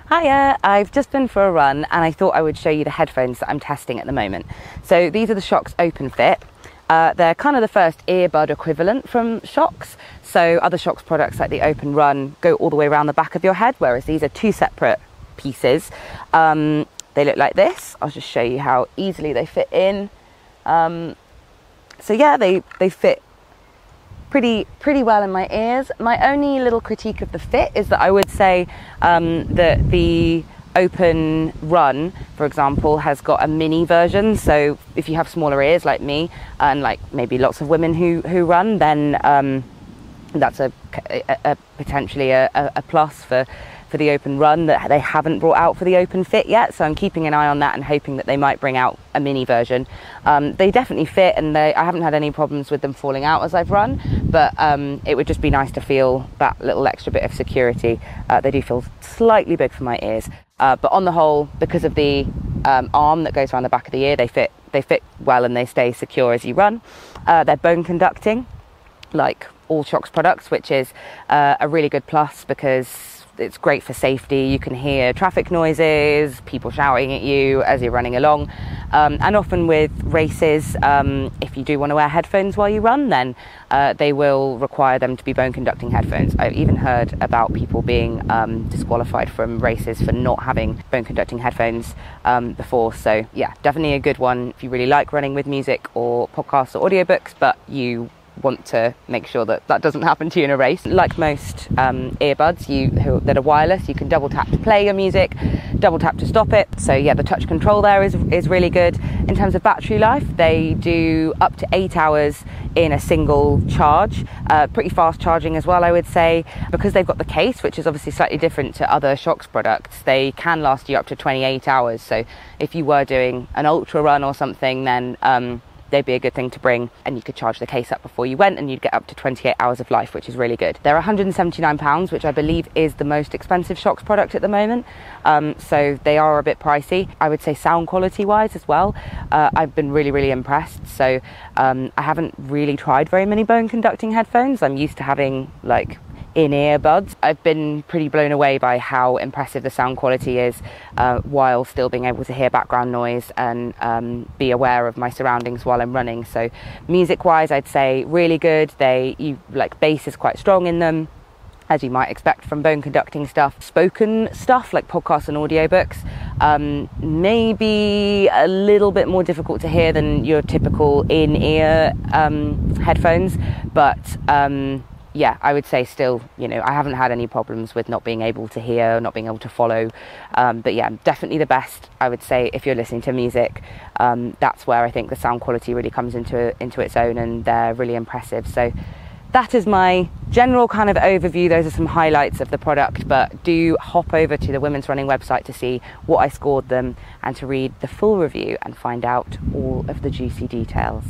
Hiya, I've just been for a run and I thought I would show you the headphones that I'm testing at the moment. So these are the Shokz OpenFit. They're kind of the first earbud equivalent from Shokz. So other Shokz products like the Open Run go all the way around the back of your head, whereas these are two separate pieces. They look like this. I'll just show you how easily they fit in. So yeah, they fit pretty well in my ears. My only little critique of the fit is that I would say that the Open Run, for example, has got a mini version. So if you have smaller ears like me, and like maybe lots of women who run, then that's potentially a plus for the Open Run that they haven't brought out for the Open Fit yet. So I'm keeping an eye on that and hoping that they might bring out a mini version. They definitely fit, and I haven't had any problems with them falling out as I've run, but it would just be nice to feel that little extra bit of security. They do feel slightly big for my ears, but on the whole, because of the arm that goes around the back of the ear, they fit well and they stay secure as you run. They're bone conducting, like all Shokz products, which is a really good plus because it's great for safety. You can hear traffic noises, people shouting at you as you're running along, and often with races, if you do want to wear headphones while you run, then they will require them to be bone conducting headphones. I've even heard about people being disqualified from races for not having bone conducting headphones before. So yeah, definitely a good one if you really like running with music or podcasts or audiobooks, but you want to make sure that that doesn't happen to you in a race. Like most earbuds that are wireless, you can double tap to play your music, double tap to stop it. So yeah, the touch control there is really good. In terms of battery life, they do up to 8 hours in a single charge. Pretty fast charging as well, I would say. Because they've got the case, which is obviously slightly different to other Shokz products, they can last you up to 28 hours. So if you were doing an ultra run or something, then they'd be a good thing to bring, and you could charge the case up before you went and you'd get up to 28 hours of life, which is really good. They're £179, which I believe is the most expensive Shokz product at the moment, so they are a bit pricey. I would say sound quality wise as well, I've been really impressed. So I haven't really tried very many bone conducting headphones. I'm used to having like in-ear buds. I've been pretty blown away by how impressive the sound quality is, while still being able to hear background noise and be aware of my surroundings while I'm running. So music-wise, I'd say really good. Bass is quite strong in them, as you might expect from bone conducting stuff. Spoken stuff like podcasts and audiobooks, maybe a little bit more difficult to hear than your typical in-ear headphones, but yeah, I would say still, I haven't had any problems with not being able to hear, not being able to follow. But yeah, definitely the best, I would say, if you're listening to music. That's where I think the sound quality really comes into its own, and they're really impressive. So that is my general kind of overview. Those are some highlights of the product, but do hop over to the Women's Running website to see what I scored them and to read the full review and find out all of the juicy details.